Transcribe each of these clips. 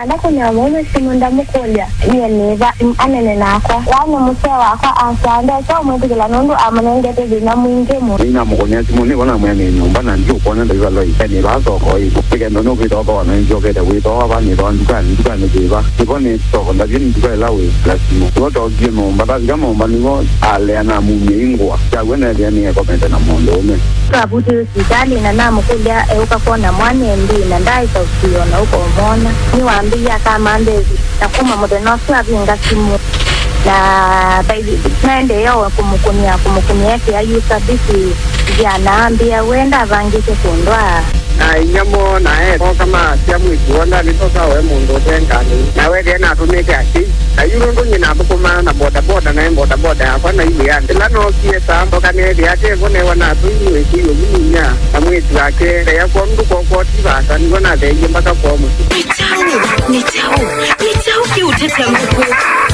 Ndakunya mume simunda mukulya yeneva anene nakwa wana muse wakwa asande so mwetikila nundu amanengete zina mwingemu ina mukunya simuni wana mwene nyumba na ndio kuona ndio lo iseni baso koi peke nono kwitoka wana njokete kwitoka bani ndo ndukani jiba iboni toko ndajini ndukani lawe plasimo woto gino mbata kama mbanigo ale ana mumingwa chagwene yani ekomende na mondo ume kabuti usitali na namukulya ukakona mwane mbi na ndai kausiona uko mona niwaambia kama ndezi nakuma modenosi abinga simu na baby nende yo kumukunia yake ya yusabisi janaambia wenda vangike kundwa nyamo nae kama siamu ikiona nitoka we mundu tengani na we tena tumeke aki ayundo nyina bukuma na boda na boda yakwa na iwe yande lano kie sambo kanedi ate kone wana tuiwe kiyo minya na mwezi wake yakwa mdu kokoti basa nigona deje mpaka kwa musi Nikyau Kiutetya Nguku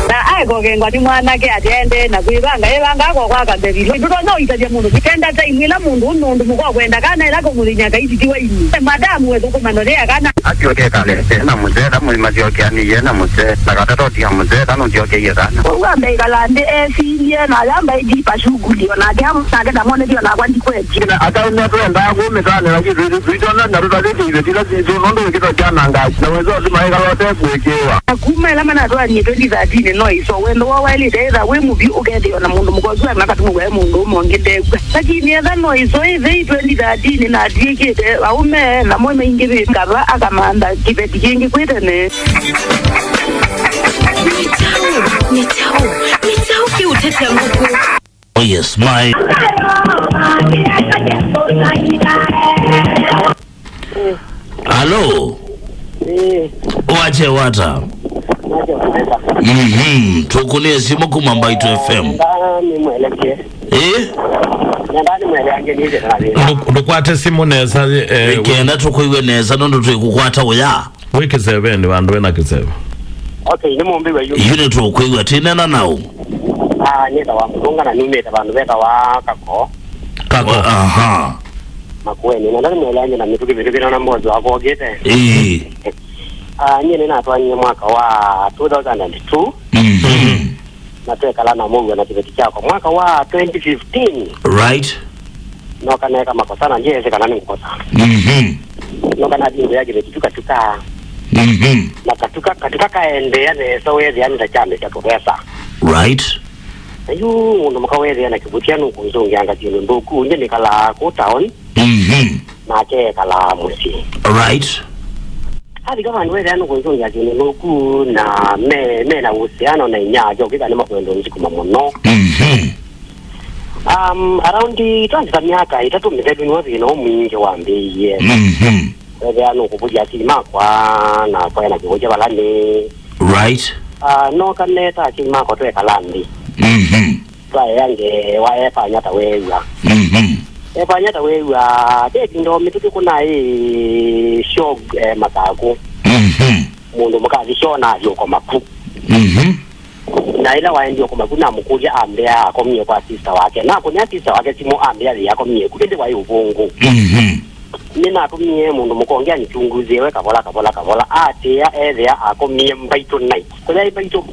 na aiko gengo ni mwana ke agende na kuibanga ebanga ko kwa kabeli ndo no itaje mundu kitenda ta imila mundu nundu muko kwenda kana ila ko mulinya kaititiwa ini madamu wezo ko manolea kana atioke kale na muzera mazioke ani yena muze nakatato dia muzera no dioke yezana ugambe galande efilie na yamba ijipa shughuli na gamu saga na mone dio na kwandi kweji na ata unato ndago mezana na kitu vitona na rudale tivitila zonondo kito jana ngashi na wezo zimaika lote kuekewa kuma ila mana to ani 2013 no iso wendo wa wali deza we mubi ugende na mundu mukozwa nakati mwe mundu mongende lakini eza no iso eve 2013 na diekete aume na mwe ingebe ngaba akamanda kibeti kingi kwetene Nikyau Kiutetya Nguku. Oh yes, my. Hello. Wache wata. Tukulie simu kuma Mbaitu FM. Ndukwate simu neza kena tukuiwe neza nondo tukukwata oya. Wiki 7 ndi bandu wena kisebe. Okay, ni mumbiwe yu. Yune tukuiwe tinena nao. Nyeta wa Mutunga na numeta bandu beta wa kako. Kako, aha. Makueni, nandani mwelanje na mituki vitu na mbozo wako gete. Nye nina atuwa mwaka wa 2002. Na tuwe kalana mungu na kibeti chako mwaka wa 2015. Right. Noka neka makosana nje eze kanani mkosa. Noka na jingo ya kibeti tuka. Na katuka kaende ya neso wezi ya nita chame cha kubesa. Right. Ayu mundu mka wezi ya na kibutia nuku nzungi anga jino nduku nje nikala kutaon. Na che kala musi. Right. Hadi kama niweze ya nuku nzungi ya jino nduku na me na usiano na inyajo kika nima kuendo njiku mamono. Around the 20 miaka itatu mzedu nwazi ino mwingi wa mbeye. Weze anu kubuja sima kwa na kwa na kibuja balani. Right. No kaneta sima kwa tuwe kalandi. Kwa yange wa efa nyata wewa. Efa nyata wewa teki ndo mituki kuna shog mataku. Mundu mkazi shona yoko maku. Na ila waendi yoko maku na mkuja ambea komie kwa sister wake. Na kunya sister wake simu ambea ya komie kutende wa yubungu. Nina atumie mundu mukongea nichunguzie we kabola ate ya ethea akomie Mbaitu night kwa Mbaitu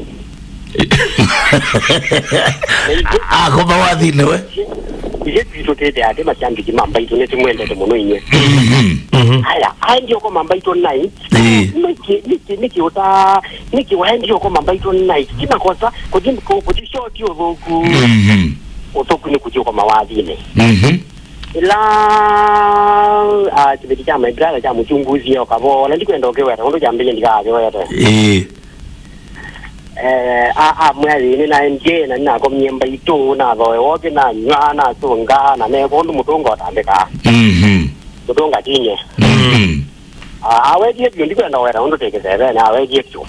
akoma wathine we ije bitotete ate machambi ki Mbaitu neti mwendete muno inye haya ndio kwa Mbaitu night niki waendi kwa Mbaitu night kima kosa kujimko kujishoti ovoku otoku ni kujio kwa mawathine ila kibeti cha maibra cha mchunguzi ya kabola ndikwenda okeweta ndo jambele ndikaweta mwali ni na nje na nina komye Mbaitu na boe woke na nyana tunga na ne kondu Mutunga otambeka Mutunga tinye aweje ndikwenda weta ndo tekezebe na aweje kyo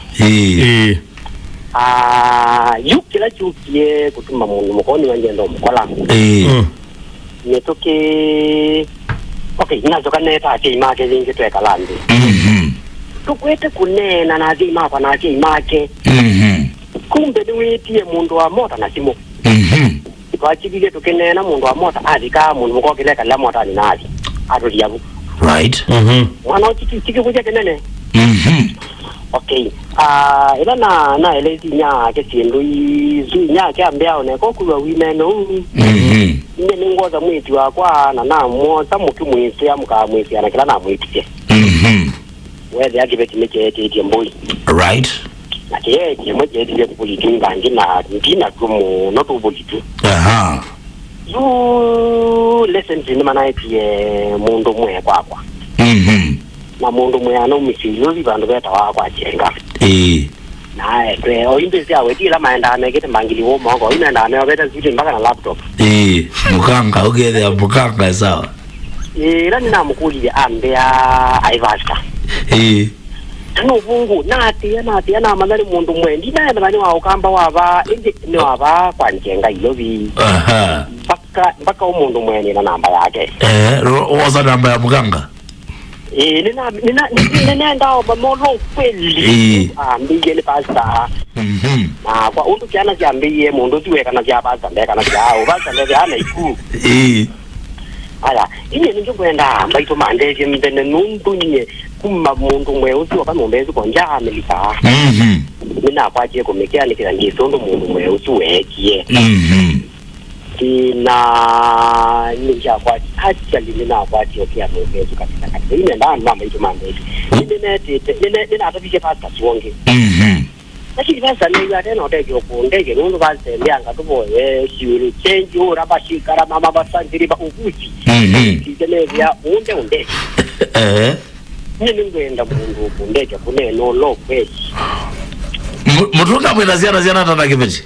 yukila chukie kutuma mundu mukoni wanje ndo mukola netoke okay nazoka neta ati make zingi tweka landi tukwete kunena na zima kwa na ati make kumbe niwetie mundu wa mota na simu kwa chibige tukenena mundu wa mota azika mundu mukokileka la mota ni nali atoliabu right mwana chiki kuja kenene Okay. Ila na elezi nya ke sindu izu nya ke ambia ne ko kuwa wime no. Nye ningoza mwiti wa kwa na mwoza mutu mwisi ya muka mwisi na kila na mwiti ke. Wezi ya kibeti meche eti mboi. Right. Na keye mweche eti kupulitunga ngina kumu notu ubulitu. Aha. Yu lessons ni mana eti mundu mwe kwa. Na mundu mwe ano misili bandu beta wa kwa chenga. Na kwe oimbezi awe tila maenda negete mangili wo mongo inaenda ne obeta ziti mpaka na laptop. Mukanga ugeze mukanga sawa. Ila nina mukuli ambea aivasta. Tano bungu nati na mandali mundu mwe ndina bani wa ukamba waba indi ne waba kwa njenga ilobi. Aha. Mpaka umundu mwe ni na namba yake. Waza namba ya mukanga. Nina ndao ba molo kweli. Mbige ni pasta. Na kwa undu kiana jambiye mundu tuwe kana jabasa ndeka na jao basa ndeka ana iku. Aya, inye ninjo kwenda Mbaitu mandeje mbene nundu nye kuma mundu mweusi waka mbezi kwa njaa amelika. Nina kwa jie kumekea nikila njisondo mundu mweusi wekie. Na ninja kwa actually nina kwa jie kia mbezi katika ine ndani Mbaitu mandeje. Nina atafishe pasta suonge. Lakini sasa ni tena uteke ukundege nundu base ndianga tubo shiru change ora bashikara mama basandiri ba ukuti kitemevya unde nini ngenda mundu ukundege kune no lo kwesi Mutunga mwena ziana tata kipeti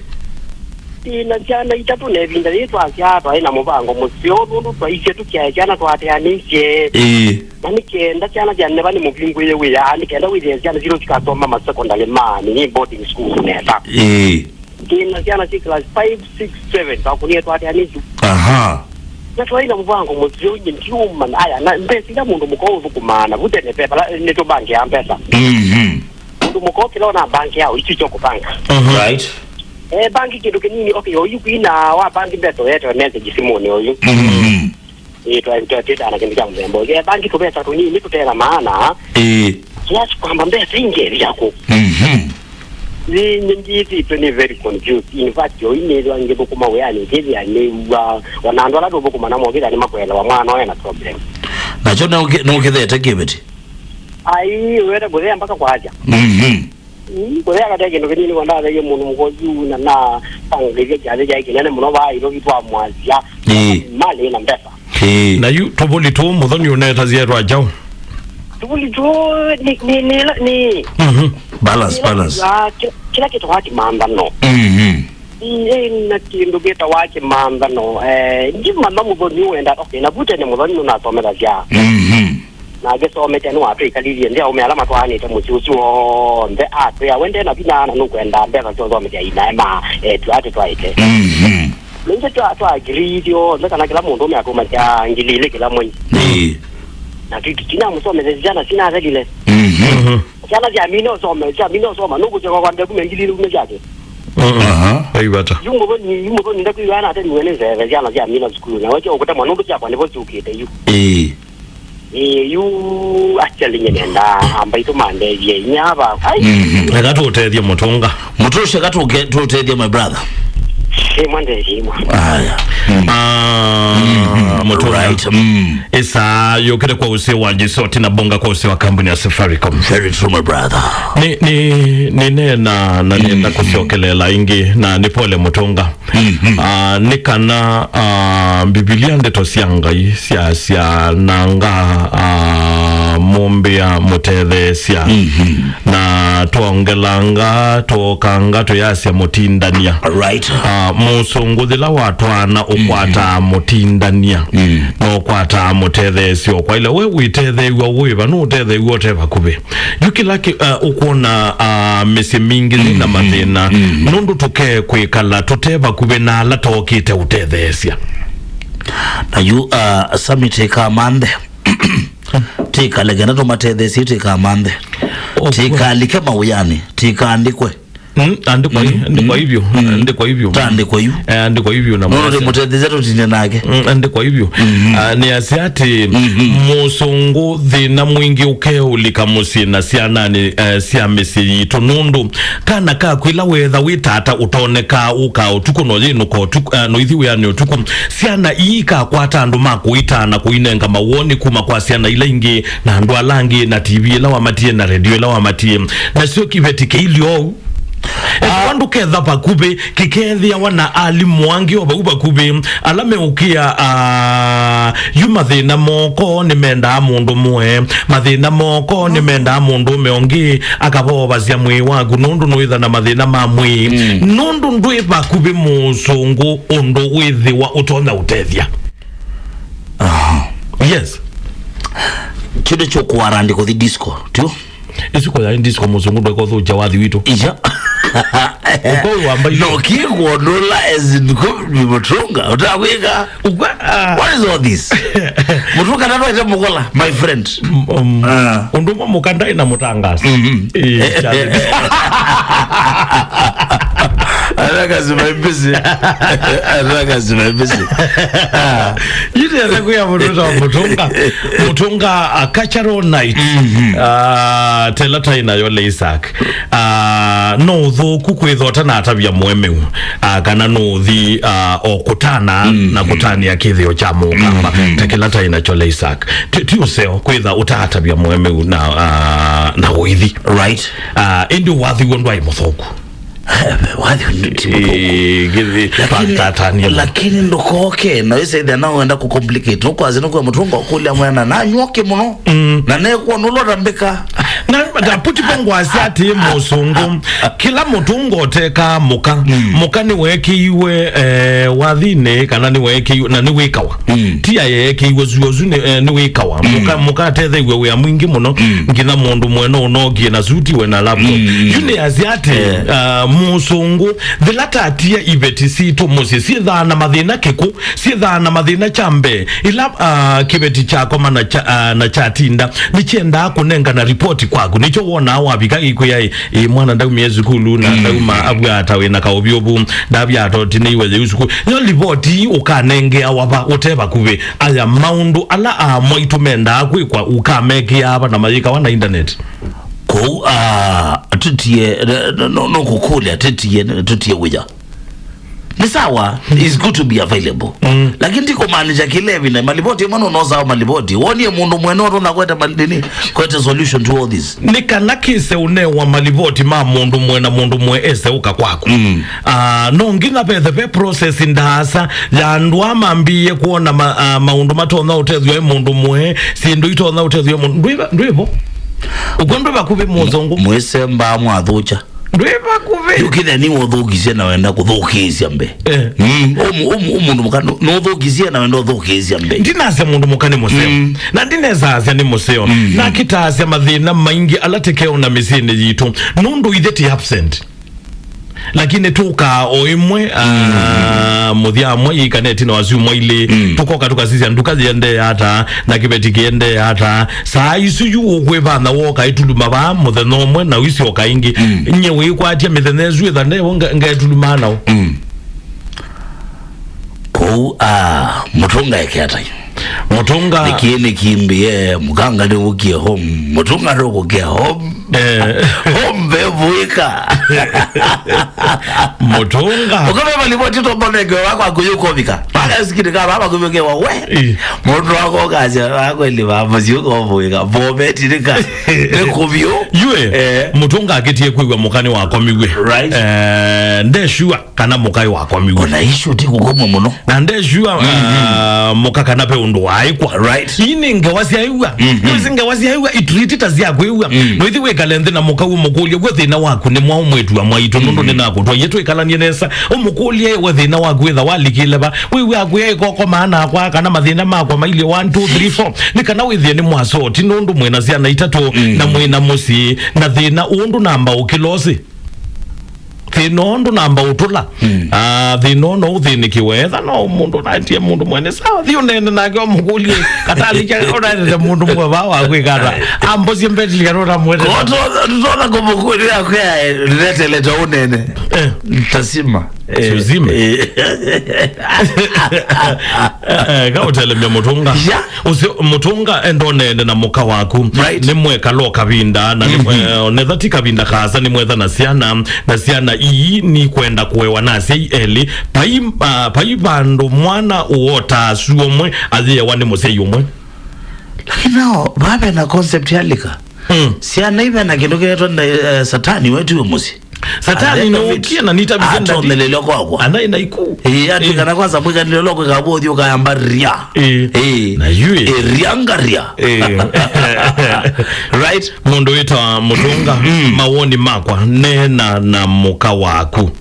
ina jana itatu nevinda yetu asiato aina mubango musio nundu twaishe tukiajana twateanishe nani kenda jana jana bani mublingu yewe ya ani kenda wile jana zero chikasoma ma secondary mani ni boarding school neta kina jana si class 5 6 7 bakunie twateanishe na twaina mubango musio ntiuma aya na mbesi na mundu mukovu kumana vutene pepa neto banki ya mpesa mundu mukovu lona banki yao ichicho kupanga right. Banki kitu kinini okay oyu kuina wa banki beto yeto message simoni oyu tuatita anakimbia mzembo banki tubeta tunini tutela maana kiasi kwamba mbesa ingeri yako njiti tuni very confused in fact yo ine wange bukuma weyani kezi ya newa wanando la dobo kuma namo kida ni makwela wa mwana oya na problem na chona ukithete kibeti ai wera bodea mpaka kwa haja kwa hiyo katake ndo kinini kwanda zake mundu mkoju na pangege jaze jake nene muno ba ilo kitwa mwazia mali na mbesa na yu toboli to muthoni uneta zero ajao toboli to ni balance kila kitu haki maandano na kindu geta wake maandano ndi mama mudhoni uenda okay na bute ni mudhoni unasomera vya na geso metenu Afrika lili ndia umealama twani te muchuchuo nde ya wende na bina na nukwenda mbeka chozo metia ina ema tuate twaite nje twa gridio ndaka na kila mundu umeakoma cha ngilile kila mwenye na kina musome jana sina azile jana ya mino soma nuku chako kwa ndeku ngilile umejake aibata yumbo ni ndaku yana ate niweleze jana ya mino school na wacho ukuta mwanundu chako ndipo tukite yu yu actually nenda Mbaitu mandeje nyaba nakati utethia mutunga mutushe kati utethia my brother mandeje aya mutunga isa yokere kwa usi wa jisoti na bonga kwa usi wa kampuni ya Safaricom very true my brother ni nena na nenda kusiokelela ingi na nipole mutunga nikana Biblia ndeto siangai sia nanga mumbia mutethesia na tuongelanga tokanga toyasia mutindania right musunguthila watwana ukwata mutindania no kwata mutethesia kwa ile we witetheiwa wiva no utetheiwa teva kuve yukilaki ukona misi mingi na mathina nundu tuke kwikala tuteva kuve na ala tokite utethesia na yu samiteka mande tika legena to mathethesia tika mande tika like mawuyani tika andikwe andikwa hivyo andikwa hivyo na mwana mutetheza tutine nake andikwa hivyo ni asiati musungu thina mwingi ukeulika musina sianani siamesi tunundu kana ka kwila wetha witata utoneka uka utuko no yinuko no ithiwe yani utuko siana ika kwata andu makuitana kuinenga mawoni kuma kwa siana ila ingi na andu alangi na TV la wamatie na radio la wamatie na sio kivetike ilio wandu ketha pakube kikethia wana alimu wangi oba kube alame ukia yumathina moko ni menda mundu mwe mathina moko ni menda mundu meongi akabobazia mwi wagu nundu nwitha na mathina ma mwi nundu ndwi pakube musungu undu withiwa utonda utethia yes chude chokwara ndiko the disco tu isiko ya disco musungu ndiko thuja wathi witu ija no kiko dola as in Mutunga utakwika what is all this Mutunga nalo ite mukola my friend unduma mukandai na mutangasa Araga zimebisi yule atakuya Mutunga cultural night telata ina yole Isaac no tho kukwithota na atabia mwemeu kana no thi okutana na kutania kithio cha mukamba telata ina chole Isaac tiuseo kwitha utatabia mwemeu na withi right indi wathi wondwa imuthoku lakini ndokoke na wese ida na uenda kucomplicate uko azino kwa Mutunga kule mwana na nyoke muno na neko nolora mbeka na puti pongo asiati musungu kila Mutunga oteka muka ni weki iwe wathine kana ni weki na ni wikawa tia yeke iwe zuozu ni wikawa muka tethe iwe wea mwingi muno ngina mundu mweno unogie na zuti we na laptop yune asiati musungu thilata atia ibeti situ musi sitha na mathina kiku sitha na mathina chambe ila kibeti chako mana na chatinda nichenda kunenga na ripoti kwaku nicho wona wabika ikuya mwana ndaumie zukulu na ndauma abwata we na kaobyobu ndabya toti ni weze usuku yo ripoti ukanenge awaba uteba kube aya maundu ala Mbaitu menda kwikwa ukameke aba na majika wana internet ko tutie no kukulia tutie wija ni sawa is good to be available lakini ndiko manager kilevi na maliboti mwana unoza maliboti woni mundu mwenoro na kweta malini kweta solution to all this nikanakise une wa maliboti ma mundu mwe ese uka kwako no ngina pe process ndasa ya ndwa mambie kuona maundu matona utethyo mundu mwe sindu itona utethyo mundu ndwibo ugondo bakube muzongo mwesemba mwadhucha ndweba kuve yukithe ni wothugisia na wenda kuthukisia mbe mundu mukano no thugisia na wenda kuthukisia mbe ndinase mundu mukane museo na ndineza ni museo na kitase mathina maingi alatekeo na misini yitu nundu itheti absent lakini tuka oimwe muthiamwe ikaneti na waziumwa ile tukoka tukasisia nduka ziende hata na kibeti kiende hata saa isu yu ukweva na woka ituluma ba muthenomwe na wisi okaingi nyewe ikwatia mithenezu ithane nga ituluma nao ko Mutunga eketa Mutunga nikiene kimbie muganga ni ukie home Mutunga roko ke home home bevuika Mutunga ukaba maliboti to bonege wako akuyuko bika paka sikirika baba kubeke wawe mundu wako kaje wako ile baba ziyuko vuika bometi nika ekubyo yue Mutunga aketie kwigwa mukani wako migwe right ndeshua kana mukai wako migwe ona issue tikugomwa muno na ndeshua mukaka nape undu waikwa right ini ngewasi aiwa ngewasi aiwa itriti tazia kwewa noithi wekalende na mukawu mukulia gwethina waku ni mwa mwetu wa Mbaitu nundu ni nako twa yetu ikalanie nesa umukulia wethina waku wetha walikile ba wewe akwe koko maana akwa kana mathina makwa maili 1 2 3 4 ni kana wethie ni mwaso ti nundu mwena ciana itatu na mwena musi na thina undu namba ukilosi thinondo namba utula thinono uthinikiwetha no mundu natie mundu mwene sawa thio nene nake omukulie katalikia ona mundu mwe wa kwikata ambozie mbeti kanona mwete tona kumukulia kwa letele ta unene tasima Suzime Kautelemia Mutunga Mutunga endonene na muka waku ni mweka lo kabinda na nethati kabinda kaza ni mwetha na siana ii ni kwenda kuwewa nasi eli paibando mwana uota suo mwe aziye wani muse umwe lakini nao babe na concept yalika siana ibe na kinduke na satani wetu umusi Satani no kia na nita bizenda ato nilelo kwa anaina iku ati kana kwanza mwika nilelo kwa kabodi ukayamba ria na yue riangaria right mundu wita Mutunga mawoni makwa nena na muka waku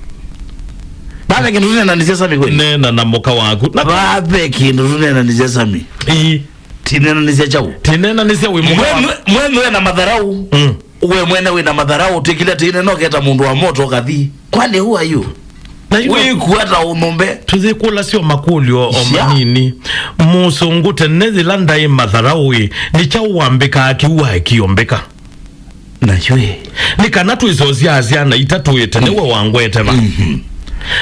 babe kindu nena nizesami kweli nena na muka waku babe kindu nena nizesami tinena nizechau tinena nizia mwe na madharau uwe mwene wina madharau tikile tine no keta mundu wa moto kathi kwani who are you we kuata umombe tuzikula sio makulio omanini musungute nezilanda i madharau ni chawambika akiwa akiombeka na yue nikanatu izozia aziana itatu ite newe wangweteva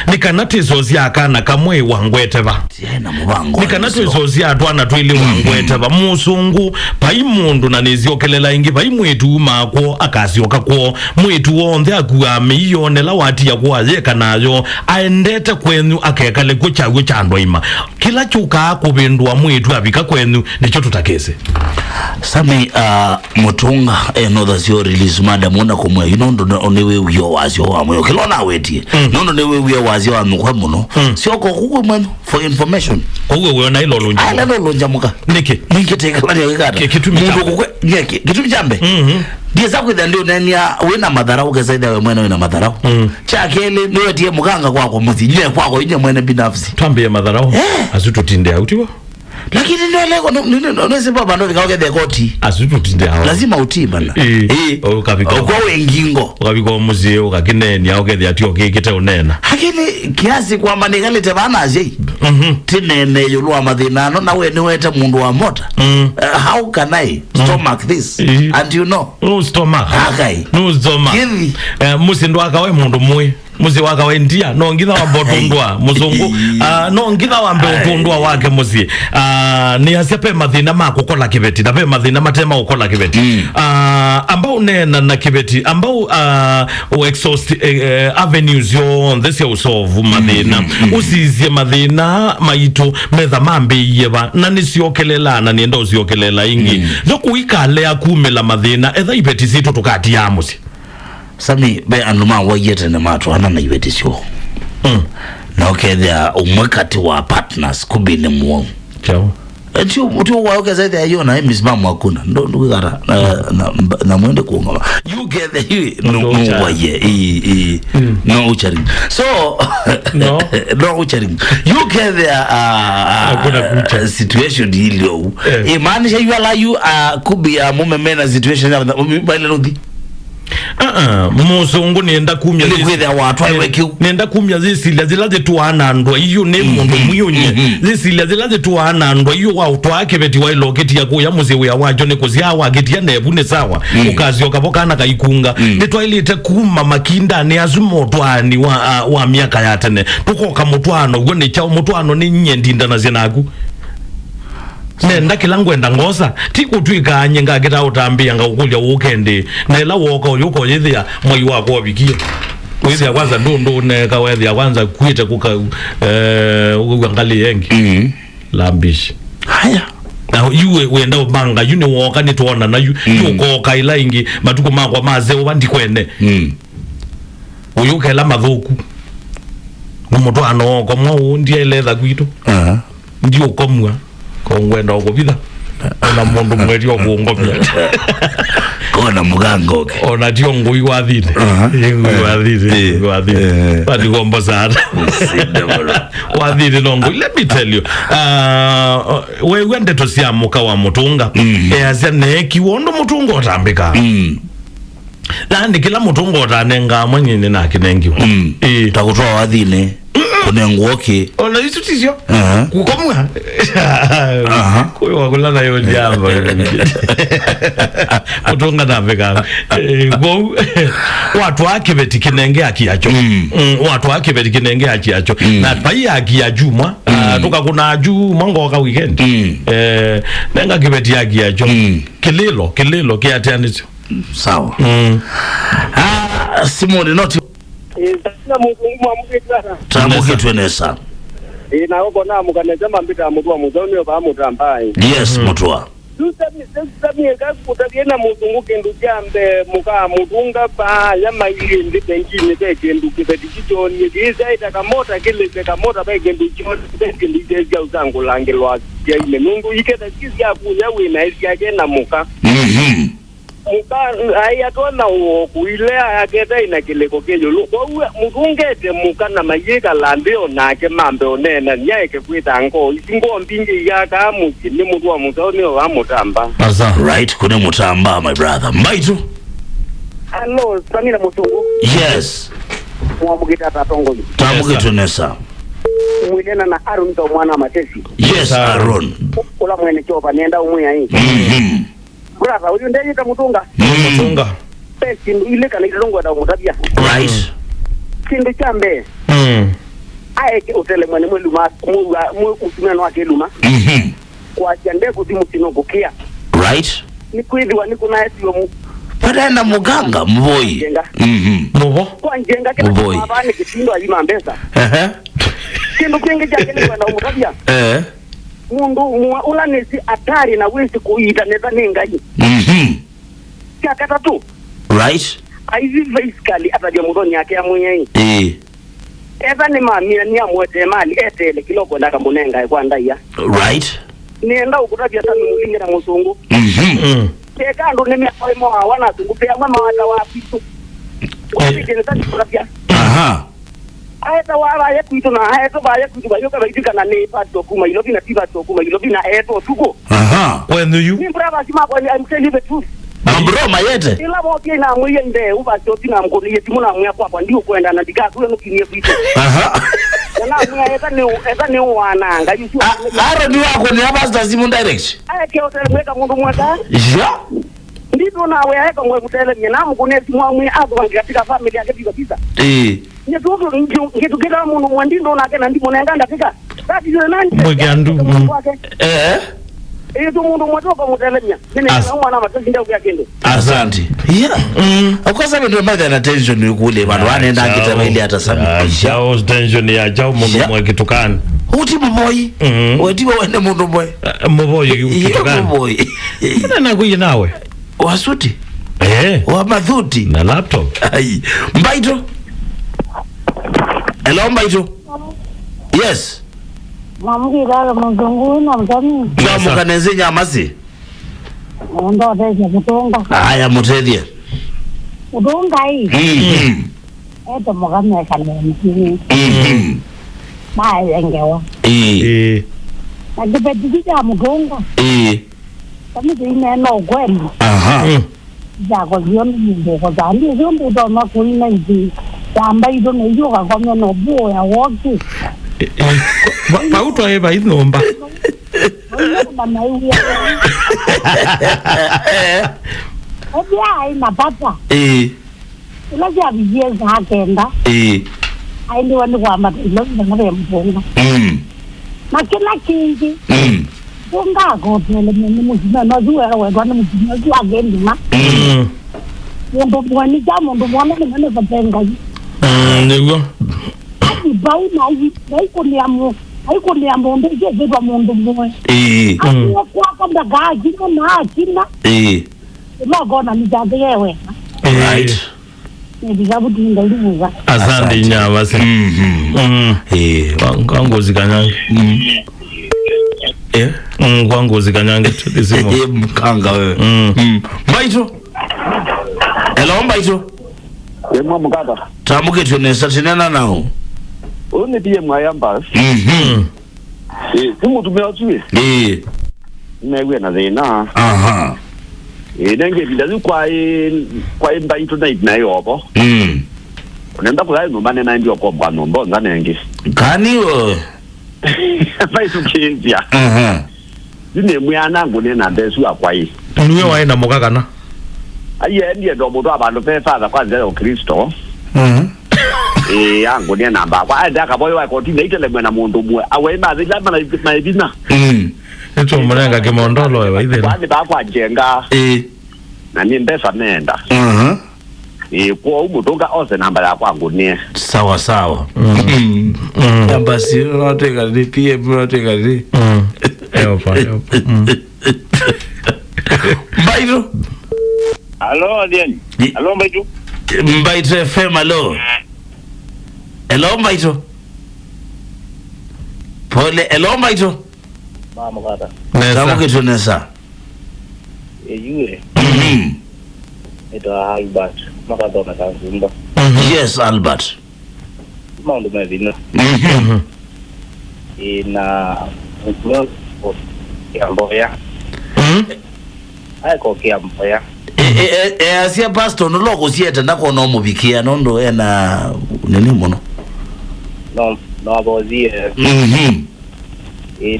nikanatu izozia akana kamwe wangweteva nikanatu izozia atwana tuili wangweteva musungu pai mundu na niziokelela ingi pai mwitu mako akasioka kwa mwitu wonde akuwa miyonela wati ya kuwa zeka nayo aendete kwenu akekale kuchawe chando ima kila chuka akubindua mwitu abika kwenu nicho tutakese Sami Mutunga eno sio release madam una kumwe inondo onewe uyo wazio wa mwe kilona wetie nondo newe uyo wazio wa mwe muno sio ko kuwe mwenu for information uwe na ilo lonja ala ilo lonja muka niki teka kwa ngata mundu kukwe kitu jambe ndiye zako ndio nenia wena madharau kazaida wewe mwene wena madharau chakele niwe tie muganga kwako muzijie kwako ije mwene binafsi twambie madharau azututinde autiwa lakini ndio leo ndio baba ndio vikaoge the koti azututinde hao lazima utii bana ukabika kwa wengingo ukabika muzie ukakineni aoge atio kikite unena lakini kiasi kwamba nikalete bana aje tinene yulwa madhinano na we niwete mundu wa mota how can I stomach this and you know no stomach okay no stomach musindo akawe mundu mwe muzi waka wendia no ngitha wa botundwa muzungu no ngitha wa mbe utundwa wake muzi ni asiape mathina makukola kibeti na pe mathina matema ukola kibeti ambao nena na kibeti ambao exhaust avenues yo this ya usolve mathina usizie mathina maitu metha mambe yeba na nisiokelela na nienda usiokelela ingi zo kuikale akumela mathina etha ibeti situ tukati ya muzi Sami be anuma wayete na matu ana na ibetisyo na okethia umwekati wa partners kubine muo chao etio mtu wa okeza hiyo na misimamo hakuna ndo ngara na mwende kuongoma you get the no waye no ucharing so no ucharing you get the situation hilio imaanisha you allow you could be a mume situation ya mbele rudi musungu nienda kumya kwetha watu aiwekiu nenda kumya zisilia zilaze tuana ndwa iyo ne mundu muyunye zisilia zilaze tuana ndwa iyo wa utwake beti wa loketi ya kuya muzi wa wajo ne kuzia wa geti ya nebu ne sawa ukazi okaboka na kaikunga nitwailite kuma makinda ne azumo twani wa miaka ya tene tukoka mutwano gwo ne chao mutwano ni nyendinda na zinaku nenda kilangwenda ngosa tikutwika nyenga geta utambia nga ukulya ukende na ila woka uko yithia moyo wako wabikie withia kwanza ndo ne kawethia kwanza kuite kuka ukangali yengi lambishi haya na yuwe wenda ubanga yune woka ni tuona na yuko kaila ingi matuko makwa maze ubandi kwene uyuke la mathuku umuto ano ko mwa ndie letha kwitu ndio komwa kongwenda ukubitha ona mundu mweri okungomya kona mugango ona dio ngui wathire ngui wathire badi gombo sana wathire no ngui let me tell you we wende to sia muka wa Mutunga azane kiwondo Mutunga otambika Landi kila mutungo tanenga mwenyine na kinengiwa. Takutoa wathine. Kunenguoki. Ona isutizio. Kukomwa. Kuyo wakulana yo jamba. Mutunga na vega. Watu wake beti kinenge akiacho. Watu wake beti kinenge akiacho. Na pai akiajuma. Tuka kuna aju mango waka weekend. Nenga kibeti akiacho. Kililo kiatianisio. Sawa. Simone noti. Tasina Mutunga mukitara. Tamuke twenesa. Na huko na mukanezema mbita mutwa muzoni oba mutambai. Yes, mutwa. Sami kutagiena Mutunga kindu jambe muka Mutunga pa yama ili ndipe njini pe kindu kibeti kichoni giza itakamota kile kamota pe kindu kichoni pe kindu jezi uzangu langilwa ya ile nungu iketa kizi ya kuya wina isi yake na muka. Muka ayatona kuilea aketa inakileko kelyo kwa Mutungete muka na mayeka lambeo nake mambe onena nyaeke kwita anko isingo mbingi yaka amuki ni mutu wa mutaoni wa mutamba. Right, kune mutamba my brother. Mbaitu. Hello, Samira Mutungu. Yes. Mwamukita tatongo. Tamuke twenesa. Mwilena na Aaron to mwana matesi. Yes, Aaron. Ula mwene chopa nienda umuya hii. Brother, uyu ndeyita Mutunga. Mutunga. Kindu ile kana ilongo da mutabia. Right. Kindu chambe. Aeke utele mwene mweluma usimeno wake luma. Kwa chande kuzimu kinogokia. Right. Nikuidhiwa nikuna esio mu. Padana muganga mboi. Mubo. Kwa njenga kena mabani kitindo alima mbesa. Kindu kingi chake ni kwa mutabia. Mundu ula nesi atari na wisi kuita neta nengaji. Chakata tu. Right. Aizi basically atadia mudoni yake ya mwenye. Eva ni mamia ni amwete mali etele kiloko ndaka munenga kwa ndaya. Right. Nienda ukutabia sana mulinge na musungu. Teka ndo nime aimo wana tungupea mama wata wapitu. Wapi jene tati kutabia. Aeta wala yetu ito na aeta ba yetu ba yoka baidika na ne pato kuma ilobi na tiba to kuma ilobi na eto tuko. When do you? Ni brava sima kwa I'm telling you the truth. Mambro mayete. Ila boke na mwiye nde uba choti na mkoni yeti muna mwiya kwa ndio kwenda na diga kuyo nukinie vitu. Na mwiya eta ni wana ngaji sio. Aro ni wako ni abasta simu direct. Aya kio tele mweka mundu mweka. Ja. Ndito na wewe heka mwe mutele mnyana mkone simu mwiya azo wangi katika familia yake kabisa. Nye tuzo ngitu kila mundu mwandindo na kena ndimo nenganda fika. Tati zile nani? Mwegandu. Iyo mundu mwatoka mutelemya. Nene mwana matezi ndio kwa kendo. Asante. Akosa ndo mbaya na tension yukule bado anaenda kitaba ile atasema. Jao tension ya jao mundu mwe kitukana. Uti mboy. Weti wende mundu mboy. Mboy kitukana. Mboy. Nana kuyi nawe. Wasuti. Wa madhuti na laptop. Ai. Mbaitu. Hello Mbaitu. Yes. Mamgira Mutungu na mtani. Mukaneze nyamasi. Ndo tete Mutunga. Haya mutethie. Mutunga hii. Eto mugame kanene. Maengewa. Na kibetija Mutunga. Kami ine no kweli. Jako zioni mbo zandi zioni ndo na kuina hivi. Tamba ido na hiyo kwa no bo ya woki. Pauto eva inomba. Obia ina papa. Unajua vijie za kenda. Aindi wani kwa matilo ndio Mutunga. Na kila kingi. Tunga gotele mimi muzima na zuwa wewe kwa muzima zuwa gendi ma. Mundu mwani jamu mundu mwana ni mwana vatenga. Ndio. Bau na haiko ni ambo ndio zedwa mundu mwe. Kwa kwamba gaji na akina. Logo na nijaze yewe. Right. Ndizabu ndinga. Asante nyama si. Kwangu zikanyange. Kwangu zikanyange tulisimo. Mkanga wewe. Mbaitu. Hello Mbaitu. Yemwa mukata. Tamuke tunesa tinena nao. Oni diye mwayamba. Simu tumeotuwe. Newe na zena. nenge bidazu kwa Mbaitu na yobo unaenda kula nyumbani na ndio kwa bwana mbona nenge kani wewe Mbaitu kinzia Dine mwana ngune na ndesu akwai niwe waenda mukakana aye ndiye ndo mutu abantu pefa kwanza Kristo yangu ni namba kwa enda kaboyo wa koti neitele mwana mundu mwe awe mazi lama na maibina eto mrenga kimondolo wewe ile kwani ba kwa jenga na ni mbesa nenda kwa Mutunga ose namba ya kwangu ni sawa namba si unateka ni PM unateka ni eopa Mbaitu Hello Adien. Hello Mbaitu. Mbaitu FM hello. Hello Mbaitu. Pole hello Mbaitu. Mama kata. Kama kitu nesa. Yule. Ito Albert. Makado na kanzumba. Yes Albert. Maundu mevina. Ina mkulo ya mboya. Aiko kia mboya. Asia pastor no loko sieta ndako no mubikia nondo ena nini mono. No abozie.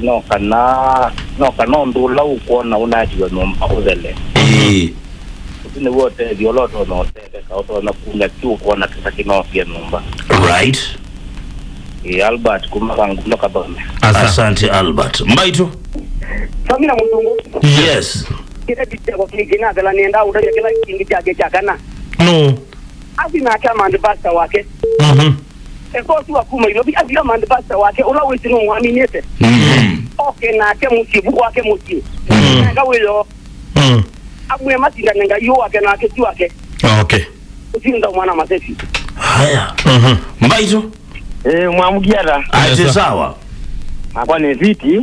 No kana ndula ukona unajiwa no mpozele. Ni wote dioloto no tete kauto na kunya tu kuona kisakino pia numba. Right. Albert kumakangu noka bame. Asante Albert. Mbaitu. Samina Mutungu. Yes. Kita bitako kigina dala nenda udaje kila kingi chake chakana. No. Asi na kama ndibasta wake. Eko tu akuma ilobi asi kama ndibasta wake ula witinu ngwaminete. Okay na ke musibu wake musi. Nga wilo. Amwe matinda nga yo wake na ke tu wake. Okay. Usinda mwana masefi. Haya. Mbaitu. Mwamugiara. Aje sawa. Akwa ni viti.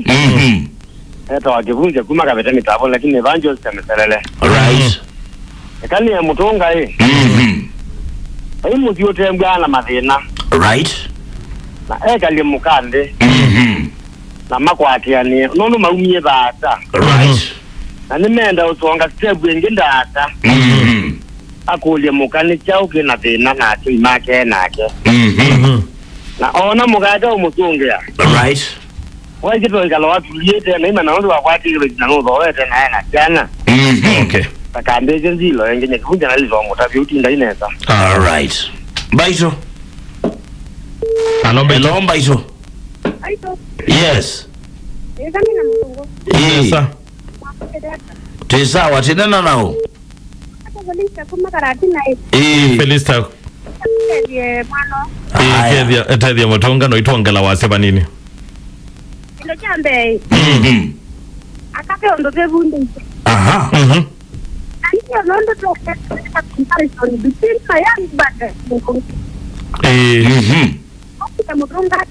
Eto wakivunja kuma kabeta mitabo lakini evangelist ameselele. Right. Kani ya Mutunga Ayi muzi yote mbwana mathina. Right. Na kali mukande. Na makwatiani nono maumie bata. Right. Na nimenda usonga step wenge ndata. Akolie mukani chao kina thina na ati make nake. Na ona mugada umutungia. Right. Waje to ngalo watu liete na ima naondo wakwati ile na ndo wete na yana jana. Okay. Takambeje nzilo yenye kuvunja na lizo mutabi utinda ineza. All right. Mbaitu. Hello Mbaitu. Aito. Yes. Samina Mutungu. Yes. Tesa watinana nao. Felista kuma karati na Felista. Mano. Etedia Mutunga no itongela waseba nini? Ilo chambe. Akape ondo bebundi. Aha. Anti ondo to comparison between my and but. Okita Mutunga.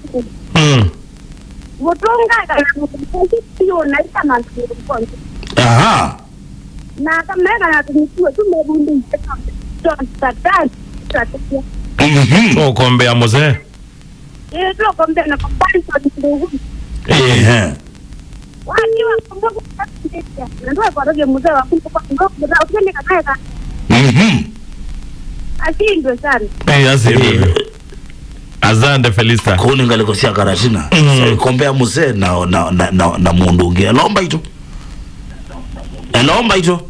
Mutunga kana mutio na kama mtu. Aha. Na kama kana tumitiwa tu mebundi. O kombe ya mzee. Ndio kombe na comparison ndio. Wakiwa kumbuka kutetea. Ndio kwa roge mzee wa kumbuka ndio ukende kanaka. Asindo sana. Asindo. Azande Felista. Kuni ngalikosia karatina. Kombe mzee na mundungi. Hello Mbaitu. Hello Mbaitu.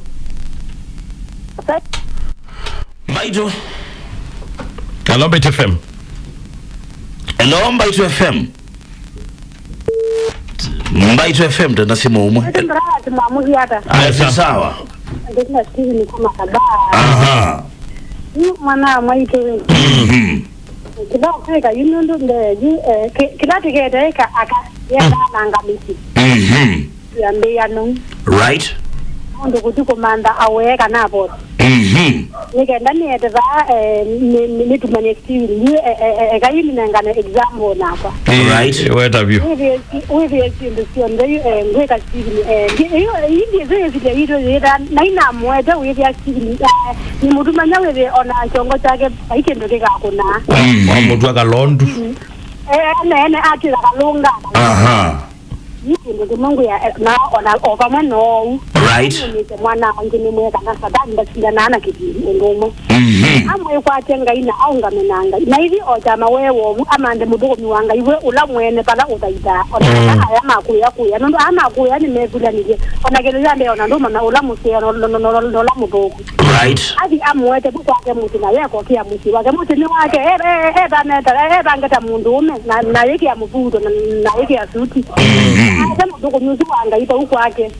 Mbaitu. Hello Mbaitu FM. Hello Mbaitu FM. Mbaitu FM tena simu umwe. Aje sawa. Ndio Steve ni kama kadhaa. Aha. Mwana mwaike wewe. Kila kaka yunondo ndio kila tikete aka yenda nangamisi. Yambe yanu. Right. Ndo kutuko manda aweka napo. Nikaenda ni eteva ni tumanye Steve ni kayini nangana exam napa. Right. What have you? Wewe ndio ndio ngweka Steve hiyo zile zile hizo zile na ina mwede wewe Steve ni mudumanya wewe ona chongo chake aikendo kika kuna. Mtu akalondu. Ene ati kalunga. Aha. Ndio Mungu ya na ona over no. Right. Ni mwana ngine mweka na sadani ndasinda nana kiti ngomo. Amwe kwa tenga ina au ngamenanga. Na hivi ojama wewo amande mudogo miwanga iwe ula mwene pala utaida. Ona haya makuya ndo ama kuya ni megula nije. Ona geleza ndio ona ndo na ula museo no la mudogo. Right. Adi amwete kwa ke mutu na yeko kia mutu wake mutu ni wake ngata mundume na yeki ya muvudo na yeki ya suti. Asa mudogo nyuzu wanga ipo huko wake.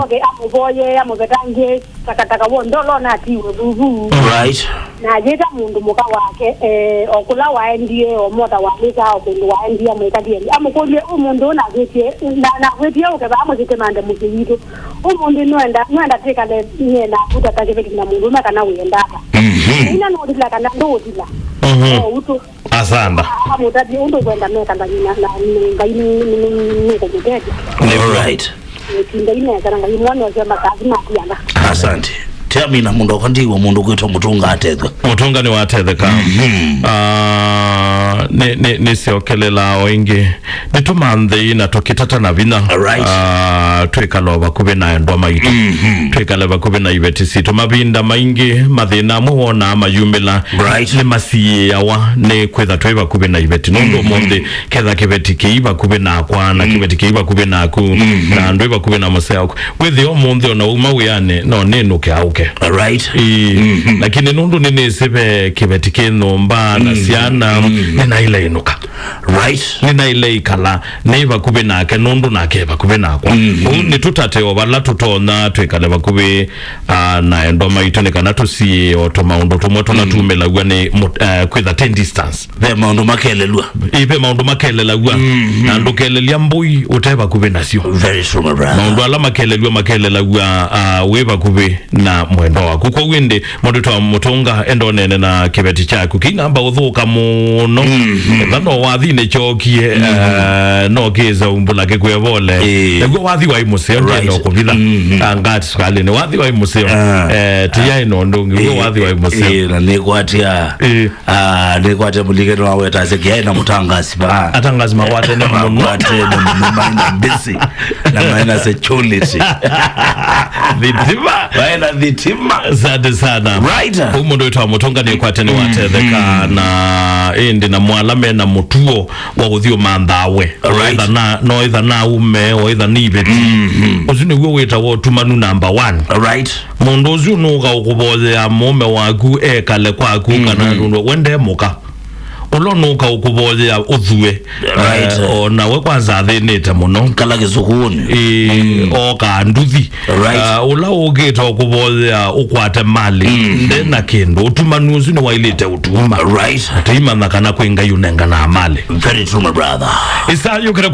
Okay, amuboye amubetange takataka wondolo na tiwe bubu. Right. Na jeta mundu muka wake okula waendie omota walika okundu waendie mwekadie amukolye umundu na getie na getie ukaba amuzite mande mukiyito umundu nwenda teka le nyena kuta takebe kina mundu na kana wenda ina nodila kana ndodila uto asanda amutadi undo kwenda meka ndani na ngaini komutete. All right. Asante. Termina mundu kandiwa mundu kwitwa Mutunga atethwe. Mutunga ni watetheka. Ne siokelela oingi. Nitumandhe na tokitata na vina. Twekalo bakube na ndo maitu. Twekalo bakube na ibetisi. Tumabinda maingi mathina muona mayumela. Ne masiye yawa ne kwetha tweba kube na ibeti. Nondo monde ketha kibeti kiiba kube na kwa na kibeti kiiba kube na ku na ndo iba kube na museo. Wethi o monde ona umawiyane no nenuke auke. Right. Lakini nundu nini sebe kibeti kino mba na siana nina ile inuka. Right. Nina ile ikala neiba kube na ke nundu na keba kube na kwa. Ni tutate wala tutona twekale bakube na endoma itonika na tusiye otoma undo tumoto na tumela gwane kwetha 10 distance. Be maundu makelelwa. Ibe maundu makelelwa. Na ndukelelia mbui uteba kube na sio. Very true my brother. Maundu ala makelelwa weba kube na mwendo waku kwa wende mwandu wa Mutunga endo nene na kibeti chaku kinamba uthuka muno thano wathine chokie no keza umbula ke kwevole ego wathi wa imuseo no kubitha angati skali ne wathi wa imuseo tiya ino ndungi ego wathi wa imuseo na nikwatia nikwatia muligero wawe tasekia na mutangasi ba atangasi mawate ne muno wate ne muno busy na maana security vitima baina vitima zade sana right umundu wetu wa Mutunga ni kwate ni watetheka na indi na mwalame na mutuo wa uthio mandhawe either na ume o either ni ibeti uzuni uwe weta wotumanu number 1 right mundu uzi unuga ukuboze ya mume waku kale kwa kana wende muka ulonuka ukuboze ya uthue na we kwanza thinite muno kala gizukuni o ka nduthi ula ugita ukuboze ya ukwate mali ndena kindu utumanu uzi ni wailite utuma right atima nakana kwenga yunenga na mali. Very true my brother. Isa yukere